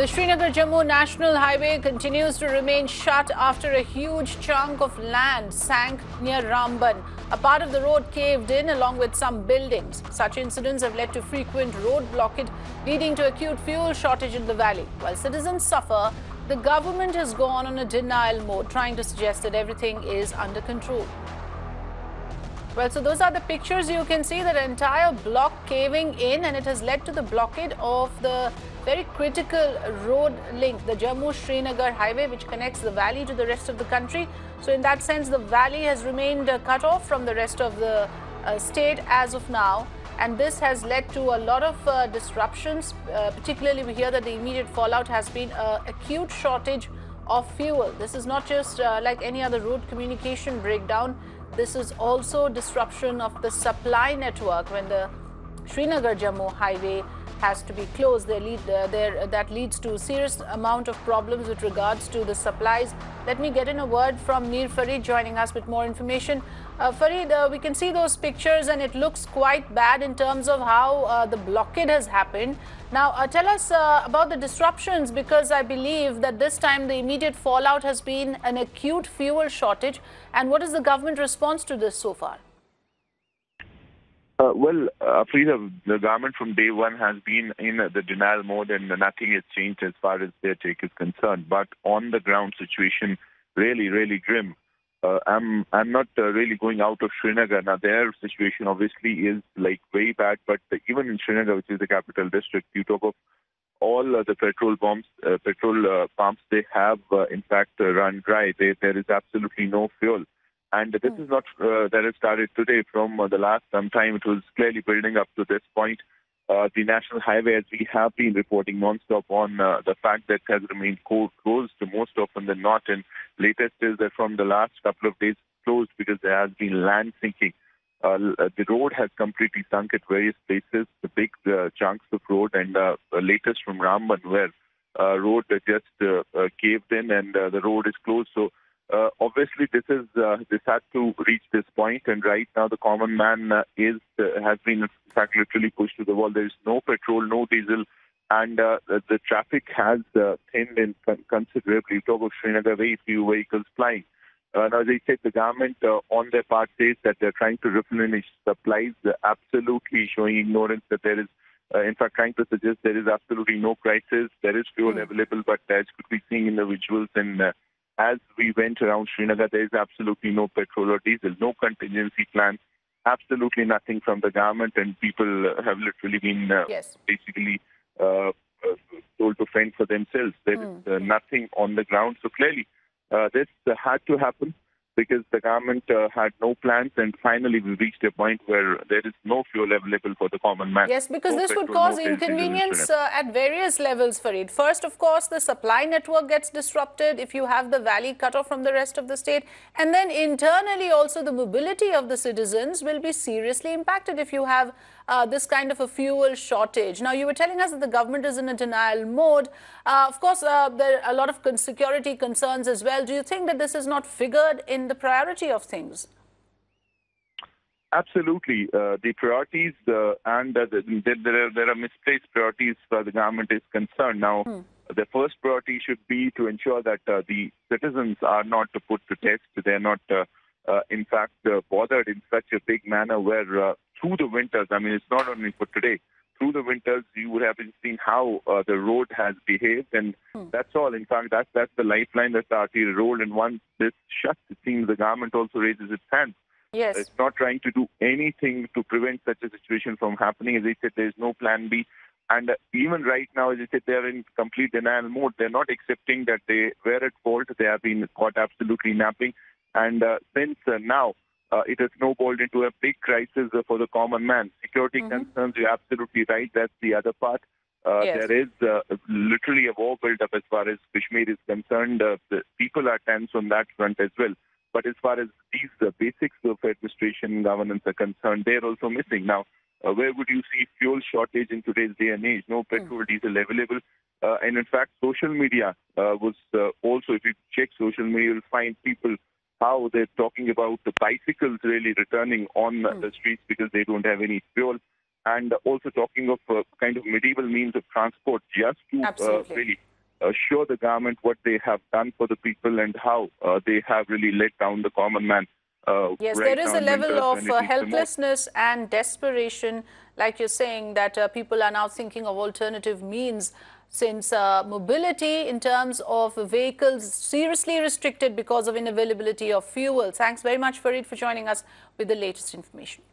The Srinagar-Jammu National Highway continues to remain shut after a huge chunk of land sank near Ramban. A part of the road caved in along with some buildings. Such incidents have led to frequent road blockage, leading to acute fuel shortage in the valley. While citizens suffer, the government has gone on a denial mode, trying to suggest that everything is under control. Well, so those are the pictures. You can see that entire block caving in, and it has led to the blockade of the very critical road link, the Jammu-Srinagar highway, which connects the valley to the rest of the country. So in that sense, the valley has remained cut off from the rest of the state as of now. And this has led to a lot of disruptions. Particularly, we hear that the immediate fallout has been acute shortage of fuel. This is not just like any other road communication breakdown. This is also disruption of the supply network when the Srinagar-Jammu highway has to be closed. That leads to a serious amount of problems with regards to the supplies. Let me get in a word from Mir Farid joining us with more information. Farid, we can see those pictures and it looks quite bad in terms of how the blockade has happened. Now, tell us about the disruptions, because I believe that this time the immediate fallout has been an acute fuel shortage. And what is the government response to this so far? Frida, the government from day one has been in the denial mode and nothing has changed as far as their take is concerned. But on the ground situation, really grim. I'm not really going out of Srinagar. Now, their situation obviously is like very bad, but even in Srinagar, which is the capital district, you talk of all the petrol pumps they have in fact run dry. There is absolutely no fuel. And this is not that it started today. From the last some time, it was clearly building up to this point. The national highway, as we have been reporting non-stop on the fact that has remained closed most often than not. And latest is that from the last couple of days closed because there has been land sinking. The road has completely sunk at various places, the big chunks of road, and latest from Ramban, where road just caved in and the road is closed. So obviously, this had to reach this point, and right now the common man has been in fact literally pushed to the wall. There is no petrol, no diesel, and the traffic has thinned in considerably. You talk of Srinagar, very few vehicles flying. Now, as I said, the government on their part says that they're trying to replenish supplies, absolutely showing ignorance that there is, in fact, trying to suggest there is absolutely no crisis. There is fuel available, but as could be seen in the visuals and as we went around Srinagar, there is absolutely no petrol or diesel, no contingency plan, absolutely nothing from the government, and people have literally been basically told to fend for themselves. There is nothing on the ground. So clearly, this had to happen because the government had no plans, and finally we reached a point where there is no fuel available for the common man. Yes, because this would cause inconvenience at various levels, Farid. First, of course, the supply network gets disrupted if you have the valley cut off from the rest of the state. And then internally also the mobility of the citizens will be seriously impacted if you have this kind of a fuel shortage. Now, you were telling us that the government is in a denial mode. Of course, there are a lot of security concerns as well. Do you think that this is not figured in the priority of things? Absolutely. The priorities and there are misplaced priorities where the government is concerned. Now, the first priority should be to ensure that the citizens are not put to test. They are not, in fact, bothered in such a big manner where through the winters, I mean, it's not only for today, through the winters, you would have seen how the road has behaved. And that's all. In fact, that's the lifeline, that's the arterial road. And once this shuts, it seems the government also raises its hands. Yes. It's not trying to do anything to prevent such a situation from happening. As I said, there is no plan B. And even right now, as I said, they are in complete denial mode. They're not accepting that they were at fault. They have been caught absolutely napping. And since now, it has snowballed into a big crisis for the common man. Security concerns, you're absolutely right. That's the other part. There is literally a war build-up as far as Kashmir is concerned. The people are tense on that front as well. But as far as these basics of administration governance are concerned, they're also missing. Now, where would you see fuel shortage in today's day and age? No petrol, diesel available. And in fact, social media was also, if you check social media, you'll find people how they're talking about the bicycles really returning on the streets because they don't have any fuel. And also talking of kind of medieval means of transport just to really show the government what they have done for the people and how they have really let down the common man. Yes, Right there is now a in level winters of when it needs the most. helplessness and desperation, like you're saying, that people are now thinking of alternative means since mobility in terms of vehicles seriously restricted because of inavailability of fuel. Thanks very much, Farid, for joining us with the latest information.